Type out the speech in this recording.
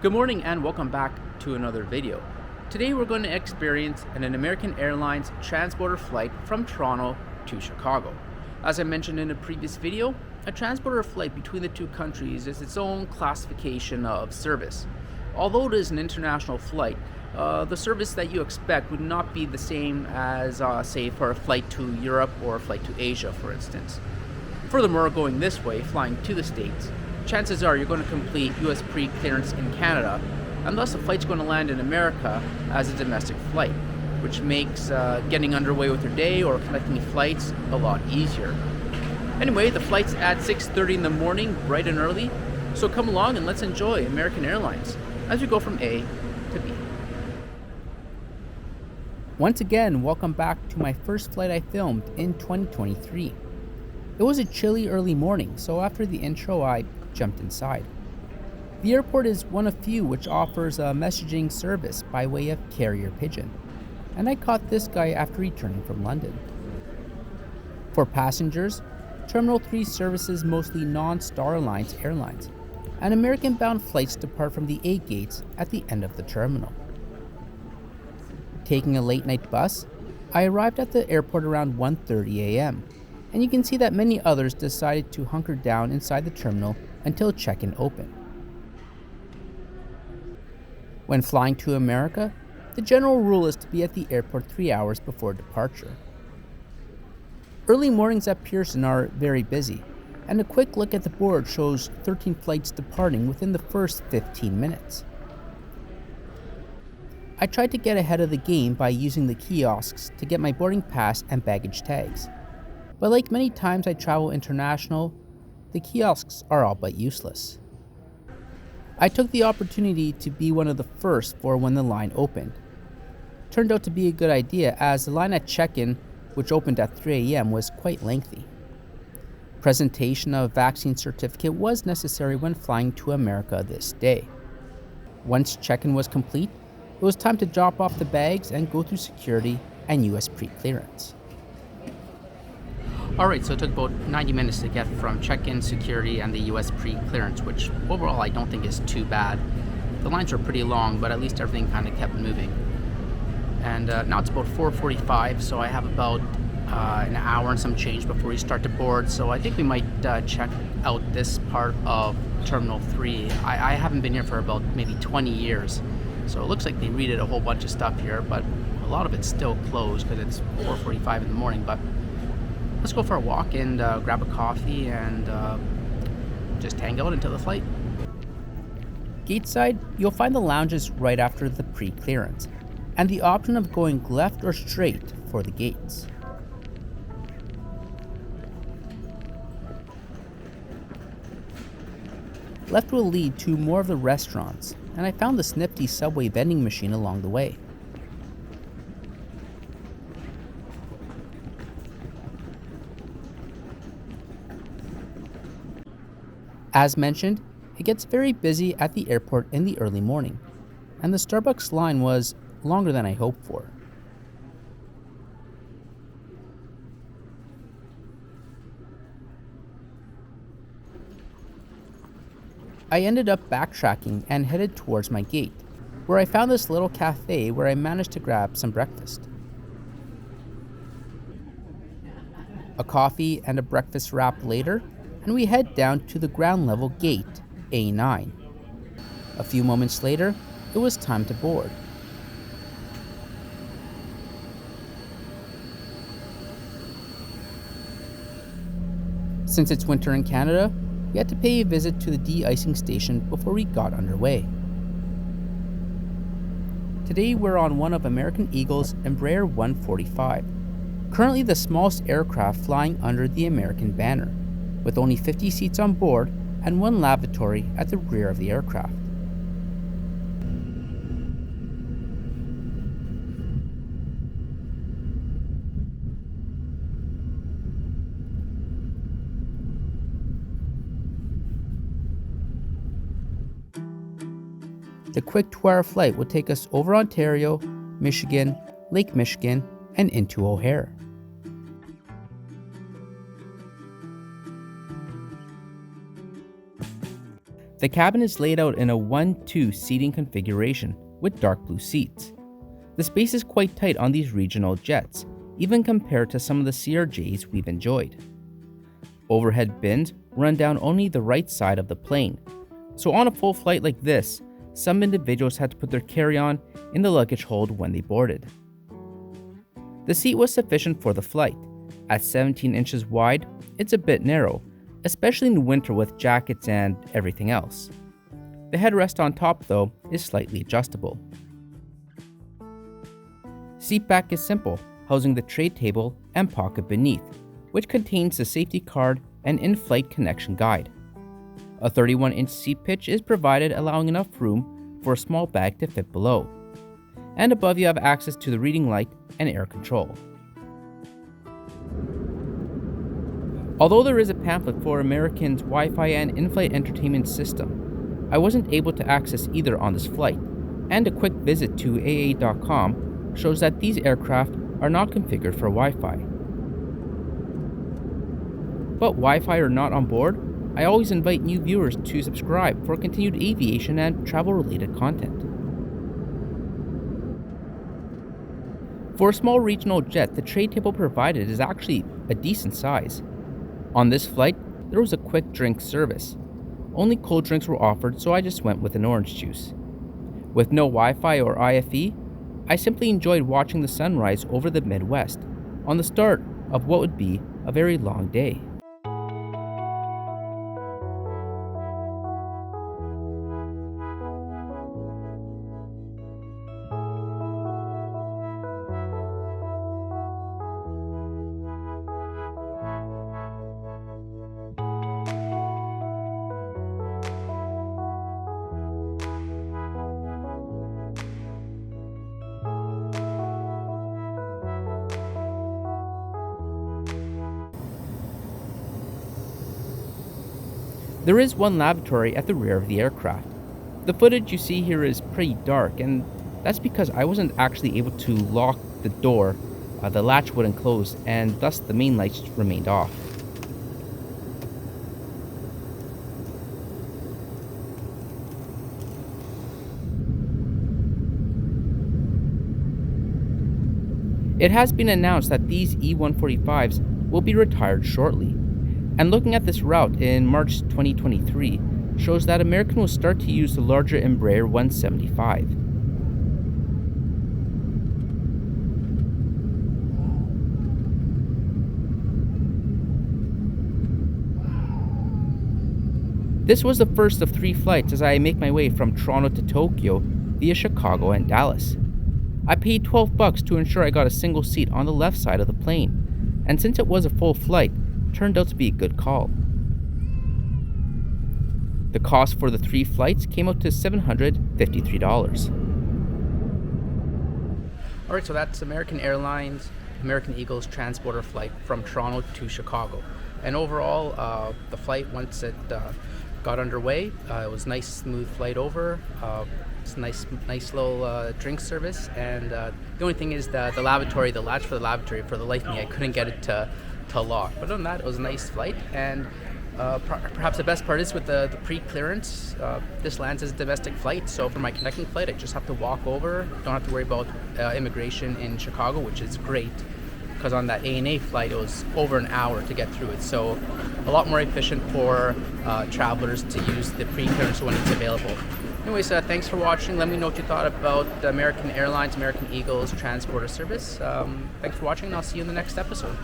Good morning and welcome back to another video. Today we're going to experience an American Airlines transporter flight from Toronto to Chicago. As I mentioned in a previous video, a transporter flight between the two countries is its own classification of service. Although it is an international flight, the service that you expect would not be the same as, say, for a flight to Europe or a flight to Asia, for instance. Furthermore, going this way, flying to the States, chances are you're going to complete US pre-clearance in Canada, and thus the flight's going to land in America as a domestic flight, which makes getting underway with your day or connecting flights a lot easier. Anyway, the flight's at 6:30 in the morning, bright and early, so come along and let's enjoy American Airlines as we go from A to B. Once again, welcome back to my first flight I filmed in 2023. It was a chilly early morning, so after the intro I jumped inside. The airport is one of few which offers a messaging service by way of carrier pigeon, and I caught this guy after returning from London. For passengers, Terminal 3 services mostly non-Star Alliance airlines, and American-bound flights depart from the A gates at the end of the terminal. Taking a late-night bus, I arrived at the airport around 1:30 a.m., and you can see that many others decided to hunker down inside the terminal until check-in opened. When flying to America, the general rule is to be at the airport 3 hours before departure. Early mornings at Pearson are very busy, and a quick look at the board shows 13 flights departing within the first 15 minutes. I tried to get ahead of the game by using the kiosks to get my boarding pass and baggage tags, but like many times I travel international, the kiosks are all but useless. I took the opportunity to be one of the first for when the line opened. Turned out to be a good idea as the line at check-in, which opened at 3 a.m., was quite lengthy. Presentation of a vaccine certificate was necessary when flying to America this day. Once check-in was complete, it was time to drop off the bags and go through security and US pre-clearance. Alright, so it took about 90 minutes to get from check-in, security, and the US pre-clearance, which overall I don't think is too bad. The lines were pretty long, but at least everything kind of kept moving. And now it's about 4:45, so I have about an hour and some change before we start to board, so I think we might check out this part of Terminal 3. I haven't been here for about maybe 20 years, so it looks like they redid a whole bunch of stuff here, but a lot of it's still closed because it's 4:45 in the morning. But let's go for a walk and grab a coffee and just hang out until the flight. Gateside, you'll find the lounges right after the pre-clearance, and the option of going left or straight for the gates. Left will lead to more of the restaurants, and I found this nifty Subway vending machine along the way. As mentioned, it gets very busy at the airport in the early morning, and the Starbucks line was longer than I hoped for. I ended up backtracking and headed towards my gate, where I found this little cafe where I managed to grab some breakfast. A coffee and a breakfast wrap later, and we head down to the ground level gate, A9. A few moments later, it was time to board. Since it's winter in Canada, we had to pay a visit to the de-icing station before we got underway. Today we're on one of American Eagle's Embraer 145, currently the smallest aircraft flying under the American banner, with only 50 seats on board and one lavatory at the rear of the aircraft. The quick 2-hour flight will take us over Ontario, Michigan, Lake Michigan, and into O'Hare. The cabin is laid out in a 1-2 seating configuration with dark blue seats. The space is quite tight on these regional jets, even compared to some of the CRJs we've enjoyed. Overhead bins run down only the right side of the plane, so on a full flight like this, some individuals had to put their carry-on in the luggage hold when they boarded. The seat was sufficient for the flight. At 17 inches wide, it's a bit narrow, especially in winter with jackets and everything else. The headrest on top, though, is slightly adjustable. Seat back is simple, housing the tray table and pocket beneath, which contains the safety card and in-flight connection guide. A 31-inch seat pitch is provided, allowing enough room for a small bag to fit below. And above you have access to the reading light and air control. Although there is a pamphlet for American's Wi-Fi and in-flight entertainment system, I wasn't able to access either on this flight, and a quick visit to AA.com shows that these aircraft are not configured for Wi-Fi. But Wi-Fi or not on board, I always invite new viewers to subscribe for continued aviation and travel-related content. For a small regional jet, the tray table provided is actually a decent size. On this flight, there was a quick drink service. Only cold drinks were offered, so I just went with an orange juice. With no Wi-Fi or IFE, I simply enjoyed watching the sunrise over the Midwest on the start of what would be a very long day. There is one lavatory at the rear of the aircraft. The footage you see here is pretty dark, and that's because I wasn't actually able to lock the door. The latch wouldn't close, and thus the main lights remained off. It has been announced that these E-145s will be retired shortly. And looking at this route in March 2023 shows that American will start to use the larger Embraer 175. This was the first of 3 flights as I make my way from Toronto to Tokyo via Chicago and Dallas. I paid $12 to ensure I got a single seat on the left side of the plane, and since it was a full flight, turned out to be a good call. The cost for the 3 flights came out to $753. Alright, so that's American Airlines, American Eagle's transporter flight from Toronto to Chicago. And overall, the flight, once it got underway, it was a nice, smooth flight over. It's a nice little drink service. And the only thing is the lavatory, the latch for the lavatory, for the life of me, I couldn't get it to lock. But other than that, it was a nice flight, and perhaps the best part is with the pre-clearance. This lands as a domestic flight, so for my connecting flight, I just have to walk over. Don't have to worry about immigration in Chicago, which is great, because on that ANA flight, it was over an hour to get through it. So a lot more efficient for travelers to use the pre-clearance when it's available. Anyways, thanks for watching. Let me know what you thought about American Airlines, American Eagle's transporter service. Thanks for watching, and I'll see you in the next episode.